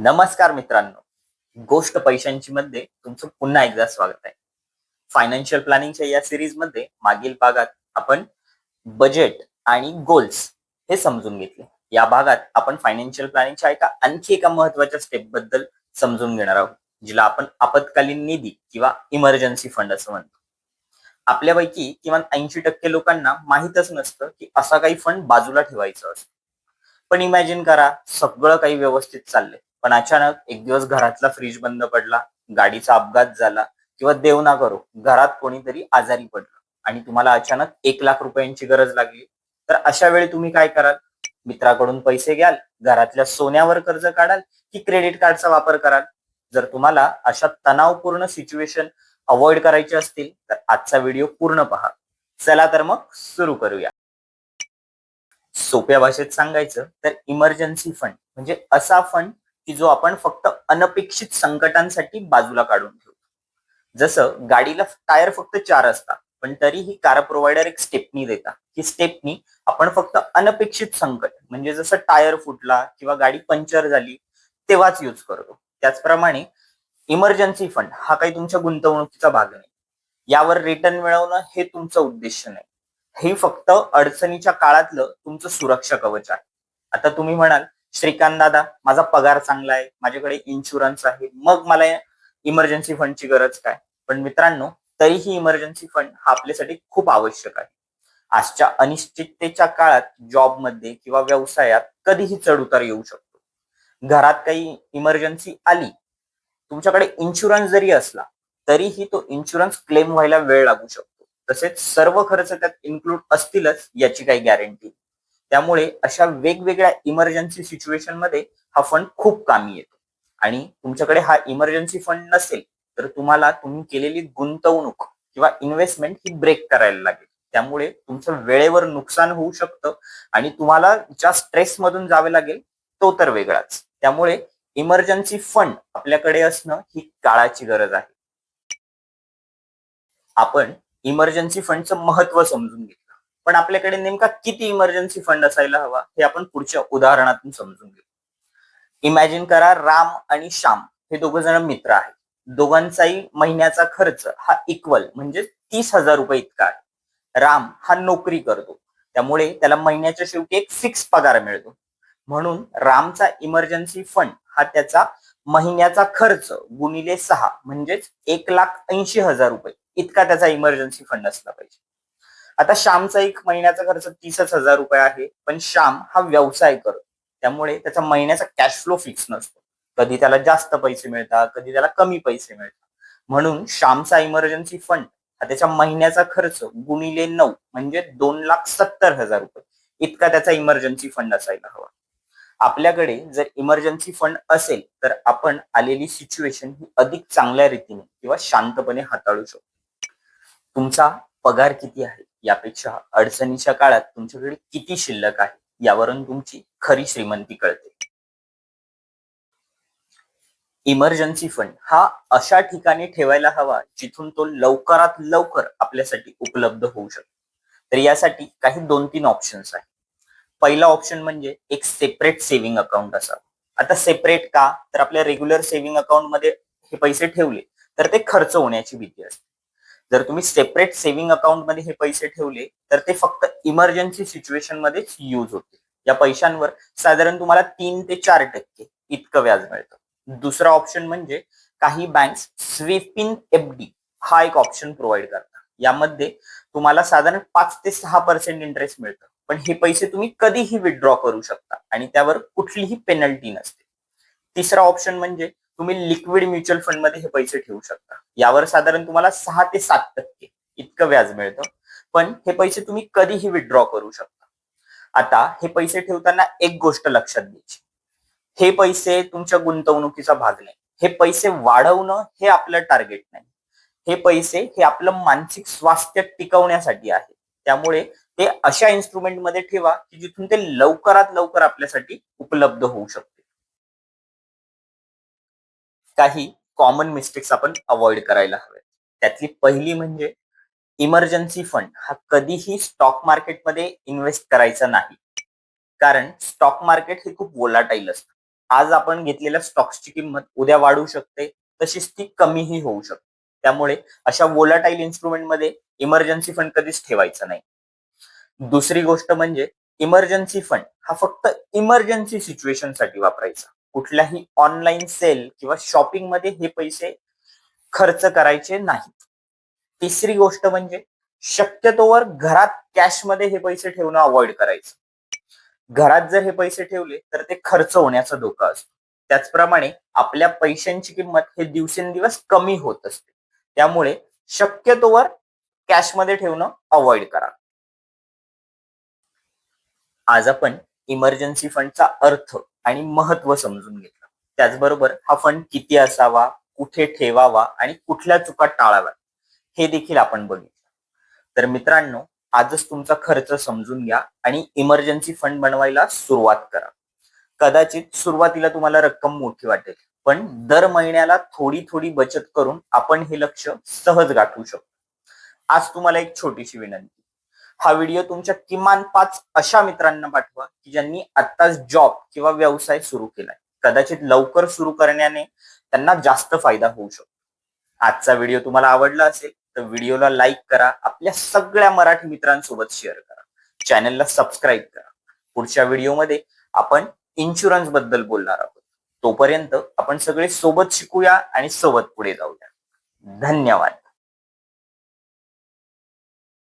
नमस्कार मित्रांनो, गोष्ट पैशांची मध्ये तुमचं पुन्हा एकदा स्वागत आहे. फायनान्शियल प्लॅनिंगच्या या सिरीज मध्ये मागील भागात आपण बजेट आणि गोल्स हे समजून घेतले. या भागात आपण फायनान्शियल प्लॅनिंगच्या आणखी एका महत्वाच्या स्टेप बद्दल समजून घेणार आहोत, जिला आपण आपत्कालीन निधी किंवा इमर्जन्सी फंड असं म्हणतो. आपल्यापैकी किमान 80% लोकांना माहीतच नसतं की असा काही फंड बाजूला ठेवायचा असतो. पण इमॅजिन करा, सगळं काही व्यवस्थित चाललंय, पण अचानक एक दिवस घरातला फ्रीज बंद पडला, गाडीचा अपघात झाला किंवा देव ना करो घरात कोणीतरी आजारी पडलं आणि तुम्हाला अचानक 1 लाख रुपयांची गरज लागली. तर अशा वेळी तुम्ही काय कराल? मित्राकडून पैसे घ्याल, घरातल्या सोन्यावर कर्ज काढाल की क्रेडिट कार्डचा वापर कराल? जर तुम्हाला अशा तणावपूर्ण सिच्युएशन अवॉइड करायचे असतील तर आजचा व्हिडिओ पूर्ण पहा. चला तर मग सुरू करूया. सोप्या भाषेत सांगायचं तर इमर्जन्सी फंड म्हणजे असा फंड की जो आपण फक्त अनपेक्षित संकटांसाठी बाजूला काढून ठेवतो. जसं गाडीला टायर फक्त 4 असतात, पण तरीही कार प्रोव्हायडर एक स्टेपनी देतात. ही स्टेपनी आपण फक्त अनपेक्षित संकट म्हणजे जसं टायर फुटला किंवा गाडी पंक्चर झाली तेव्हाच यूज करतो. त्याचप्रमाणे इमर्जन्सी फंड हा काही तुमच्या गुंतवणुकीचा भाग नाही. यावर रिटर्न मिळवणं हे तुमचं उद्देश नाही. हे फक्त अडचणीच्या काळातलं तुमचं सुरक्षा कवच आहे. आता तुम्ही म्हणाल, श्रीकांत दादा, माझा पगार चांगला आहे, माझ्याकडे इन्शुरन्स आहे, मग मला इमर्जन्सी फंडची गरज काय? पण मित्रांनो, तरीही इमर्जन्सी फंड हा आपल्यासाठी खूप आवश्यक आहे. आजच्या अनिश्चिततेच्या काळात जॉबमध्ये किंवा व्यवसायात कधीही चढ उतार येऊ शकतो. घरात काही इमर्जन्सी आली, तुमच्याकडे इन्शुरन्स जरी असला तरीही तो इन्शुरन्स क्लेम व्हायला वेळ लागू शकतो. तसेच सर्व खर्च त्यात इन्क्लूड असतीलच याची काही गॅरंटी. त्यामुळे अशा वेगवेगळ्या इमर्जन्सी सिच्युएशन मध्ये हा फंड खूप कामी येतो. आणि तुमच्याकडे हा इमर्जन्सी फंड नसेल तर तुम्हाला तुम्ही केलेली गुंतवणूक किंवा इन्व्हेस्टमेंट ही ब्रेक करायला लागेल. त्यामुळे तुमचं वेळेवर नुकसान होऊ शकतं आणि तुम्हाला ज्या स्ट्रेस मधून जावे लागेल तो तर वेगळाच. त्यामुळे इमर्जन्सी फंड आपल्याकडे असणं ही काळाची गरज आहे. आपण इमर्जन्सी फंडचं महत्व समजून घेतलं, पण आपल्याकडे नेमका किती इमर्जन्सी फंड असायला हवा हे आपण पुढच्या उदाहरणातून समजून घेऊ. इमॅजिन करा, राम आणि श्याम हे दोघ जण मित्र आहेत. दोघांचाही महिन्याचा खर्च हा इक्वल म्हणजे 30,000 रुपये इतका आहे. राम हा नोकरी करतो, त्यामुळे त्याला महिन्याच्या शेवटी एक फिक्स पगार मिळतो. म्हणून रामचा इमर्जन्सी फंड हा त्याचा महिन्याचा खर्च गुणिले 6 म्हणजेच 1,80,000 रुपये इतका त्याचा इमर्जन्सी फंड असला पाहिजे. आता श्यामचा एक महिन्याचा खर्च 30,000 रुपये आहे, पण श्याम हा व्यवसाय करतो, त्यामुळे त्याचा महिन्याचा कॅश फ्लो फिक्स नसतो. कधी त्याला जास्त पैसे मिळतात, कधी त्याला कमी पैसे मिळतात. म्हणून श्यामचा इमर्जन्सी फंड हा त्याच्या महिन्याचा खर्च गुणिले 9 म्हणजे 2,70,000 रुपये इतका त्याचा इमर्जन्सी फंड असायला हवा. आपल्याकडे जर इमर्जन्सी फंड असेल तर आपण आलेली सिच्युएशन ही अधिक चांगल्या रीतीने किंवा शांतपणे हाताळू शकतो. तुमचा पगार किती आहे यापेक्षा अडचणीच्या काळात तुमच्याकडे किती शिल्लक आहे यावरून तुमची खरी श्रीमंती कळते. इमर्जन्सी फंड हा अशा ठिकाणी ठेवायला हवा जिथून तो लवकरात लवकर आपल्यासाठी उपलब्ध होऊ शकतो. तर यासाठी काही 2-3 ऑप्शन्स आहेत. पहिला ऑप्शन म्हणजे एक सेपरेट सेव्हिंग अकाउंट असावं. आता सेपरेट का? तर आपल्या रेग्युलर सेव्हिंग अकाउंट मध्ये हे पैसे ठेवले तर ते खर्च होण्याची भीती असते. जर तुम्ही सेपरेट सेव्हिंग अकाउंट मध्ये हे पैसे ठेवले तर ते फक्त इमर्जन्सी सिच्युएशन मध्येच यूज होते. या पैशांवर साधारण तुम्हाला 3 ते 4% इतकं व्याज मिळतं. दुसरा ऑप्शन म्हणजे काही बँक्स स्वीपिंग एफडी हा एक ऑप्शन प्रोव्हाइड करतात. यामध्ये तुम्हाला साधारण 5 ते 6% इंटरेस्ट मिळतं, पण हे पैसे तुम्ही कधीही विथड्रॉ करू शकता आणि त्यावर कुठलीही पेनल्टी नसते. तिसरा ऑप्शन म्हणजे तुम्ही लिक्विड म्युच्युअल फंड मध्ये हे पैसे ठेवू शकता. यावर साधारण तुम्हाला 6 ते 7% इतकं व्याज मिळतं, पण हे पैसे तुम्ही कधीही विथड्रॉ करू शकता. आता हे पैसे ठेवताना एक गोष्ट लक्षात घ्यायची, हे पैसे तुमच्या गुंतवणुकीचा भाग नाही. हे पैसे वाढवणं हे आपलं टार्गेट नाही. हे पैसे हे आपलं मानसिक स्वास्थ्य टिकवण्यासाठी आहे. त्यामुळे ते अशा इन्स्ट्रुमेंट मध्ये ठेवा की जिथून ते लवकरात लवकर आपल्यासाठी उपलब्ध होऊ शकते. काही कॉमन मिस्टेक्स आपण अवॉइड करायला हव्यात. त्यातली पहिली म्हणजे इमर्जन्सी फंड हा कधीही स्टॉक मार्केटमध्ये इन्व्हेस्ट करायचा नाही. कारण स्टॉक मार्केट हे खूप वोलाटाईल असतं. आज आपण घेतलेल्या स्टॉक्सची किंमत उद्या वाढू शकते, तशीच ती कमीही होऊ शकते. त्यामुळे अशा वोलाटाईल इन्स्ट्रुमेंटमध्ये इमर्जन्सी फंड कधीच ठेवायचा नाही. दुसरी गोष्ट म्हणजे इमर्जन्सी फंड हा फक्त इमर्जन्सी सिच्युएशनसाठी वापरायचा. कुठल्याही ऑनलाईन सेल किंवा शॉपिंग मध्ये हे पैसे खर्च करायचे नाहीत. तिसरी गोष्ट म्हणजे शक्यतोवर घरात कॅशमध्ये हे पैसे ठेवणं अवॉइड करायचं. घरात जर हे पैसे ठेवले तर ते खर्च होण्याचा धोका असतो. त्याचप्रमाणे आपल्या पैशांची किंमत हे दिवसेंदिवस कमी होत असते. त्यामुळे शक्यतोवर कॅशमध्ये ठेवणं अवॉइड करा. आज आपण इमर्जन्सी फंडचा अर्थ आणि महत्व समजून घेतलं. त्याचबरोबर हा फंड किती असावा, कुठे ठेवावा आणि कुठल्या चुका टाळाव्या हे देखील आपण बघितलं. तर मित्रांनो, आजच तुमचा खर्च समजून घ्या आणि इमर्जन्सी फंड बनवायला सुरुवात करा. कदाचित सुरुवातीला तुम्हाला रक्कम मोठी वाटेल, पण दर महिन्याला थोडी थोडी बचत करून आपण हे लक्ष सहज गाठवू शकतो. आज तुम्हाला एक छोटीशी विनंती, हा व्हिडिओ तुमच्या किमान 5 अशा मित्रांना पाठवा की ज्यांनी आत्ताच जॉब किंवा व्यवसाय सुरू केलाय. कदाचित लवकर सुरू करण्याने त्यांना जास्त फायदा होऊ शकतो. आजचा व्हिडिओ तुम्हाला आवडला असेल तर व्हिडिओला लाईक करा, आपल्या सगळ्या मराठी मित्रांसोबत शेअर करा, चॅनलला सबस्क्राईब करा. पुढच्या व्हिडिओमध्ये आपण इन्शुरन्स बद्दल बोलणार आहोत. तोपर्यंत आपण सगळे सोबत शिकूया आणि सोबत पुढे जाऊया. धन्यवाद.